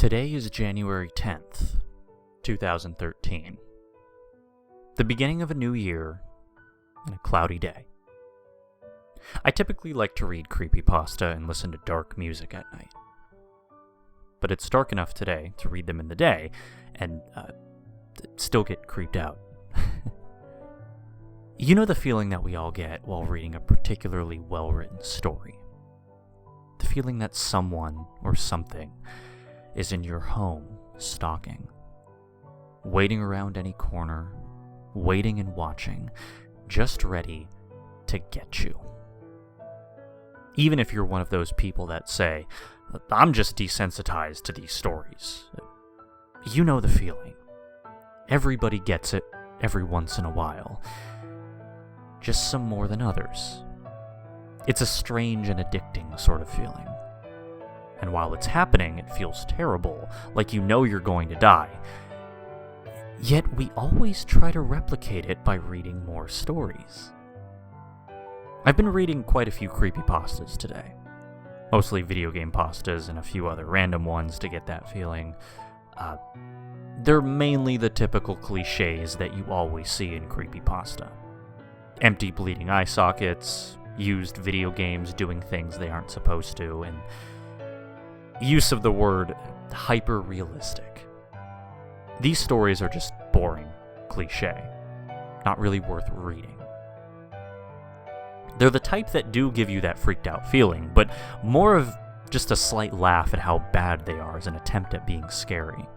Today is January 10th, 2013. The beginning of a new year and a cloudy day. I typically like to read creepypasta and listen to dark music at night. But it's dark enough today to read them in the day and still get creeped out. You know the feeling that we all get while reading a particularly well-written story. The feeling that someone or something is in your home, stalking, waiting around any corner, waiting and watching, just ready to get you. Even if you're one of those people that say, I'm just desensitized to these stories. You know the feeling. Everybody gets it every once in a while. Just some more than others. It's a strange and addicting sort of feeling. And while it's happening, it feels terrible, like you know you're going to die. Yet we always try to replicate it by reading more stories. I've been reading quite a few creepypastas today. Mostly video game pastas and a few other random ones to get that feeling. They're mainly the typical cliches that you always see in creepypasta. Empty bleeding eye sockets, used video games doing things they aren't supposed to, and use of the word hyper-realistic. These stories are just boring, cliche, not really worth reading. They're the type that do give you that freaked out feeling, but more of just a slight laugh at how bad they are as an attempt at being scary.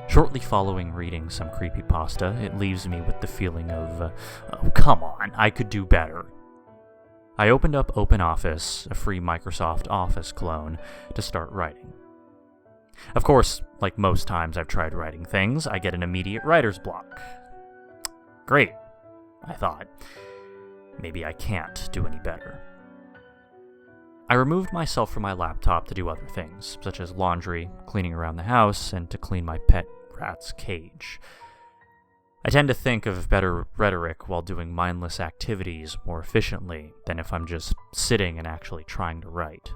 Shortly following reading some creepypasta, it leaves me with the feeling of, oh, come on, I could do better. I opened up OpenOffice, a free Microsoft Office clone, to start writing. Of course, like most times I've tried writing things, I get an immediate writer's block. Great, I thought. Maybe I can't do any better. I removed myself from my laptop to do other things, such as laundry, cleaning around the house, and to clean my pet rat's cage. I tend to think of better rhetoric while doing mindless activities more efficiently than if I'm just sitting and actually trying to write.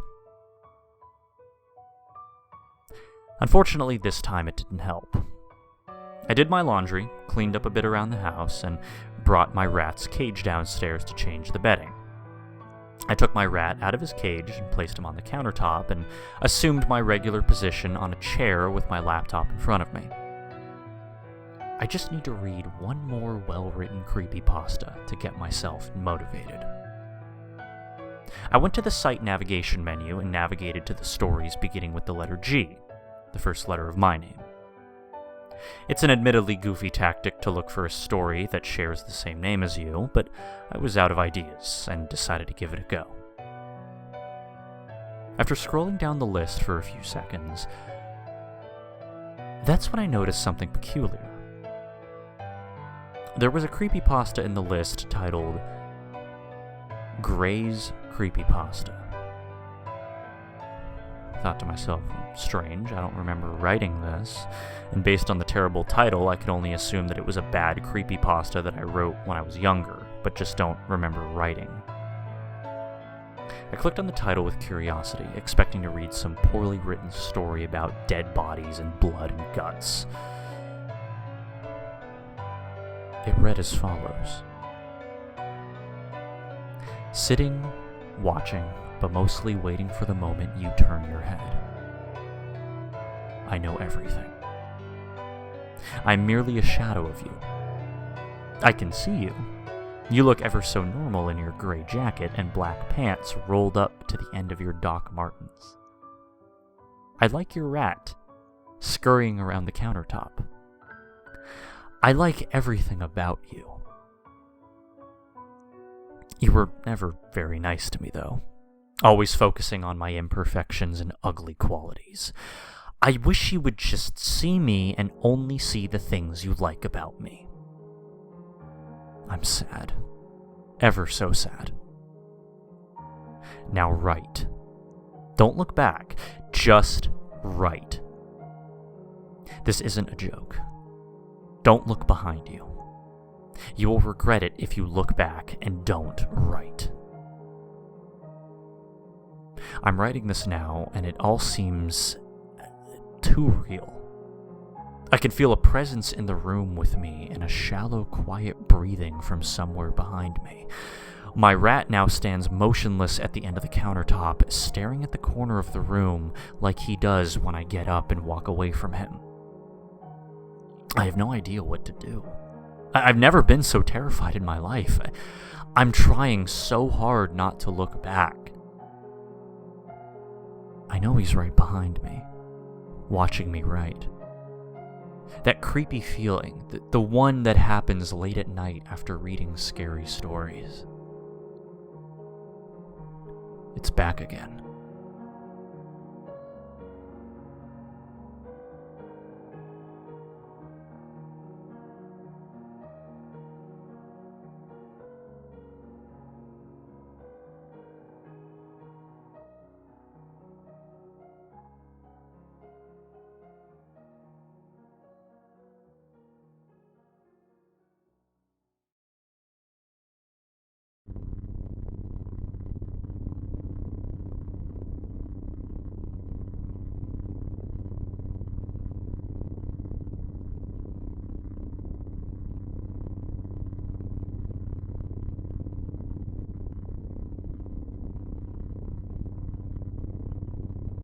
Unfortunately, this time it didn't help. I did my laundry, cleaned up a bit around the house, and brought my rat's cage downstairs to change the bedding. I took my rat out of his cage and placed him on the countertop and assumed my regular position on a chair with my laptop in front of me. I just need to read one more well-written creepypasta to get myself motivated. I went to the site navigation menu and navigated to the stories beginning with the letter G, the first letter of my name. It's an admittedly goofy tactic to look for a story that shares the same name as you, but I was out of ideas and decided to give it a go. After scrolling down the list for a few seconds, that's when I noticed something peculiar. There was a creepypasta in the list titled Gray's Creepypasta. I thought to myself, strange, I don't remember writing this, and based on the terrible title, I could only assume that it was a bad creepypasta that I wrote when I was younger, but just don't remember writing. I clicked on the title with curiosity, expecting to read some poorly written story about dead bodies and blood and guts. It read as follows. Sitting, watching, but mostly waiting for the moment you turn your head. I know everything. I'm merely a shadow of you. I can see you. You look ever so normal in your gray jacket and black pants rolled up to the end of your Doc Martens. I like your rat, scurrying around the countertop. I like everything about you. You were never very nice to me, though. Always focusing on my imperfections and ugly qualities. I wish you would just see me and only see the things you like about me. I'm sad. Ever so sad. Now write. Don't look back. Just write. This isn't a joke. Don't look behind you. You will regret it if you look back and don't write. I'm writing this now, and it all seems too real. I can feel a presence in the room with me and a shallow, quiet breathing from somewhere behind me. My rat now stands motionless at the end of the countertop, staring at the corner of the room like he does when I get up and walk away from him. I have no idea what to do. I've never been so terrified in my life. I'm trying so hard not to look back. I know he's right behind me, watching me write. That creepy feeling, the one that happens late at night after reading scary stories. It's back again.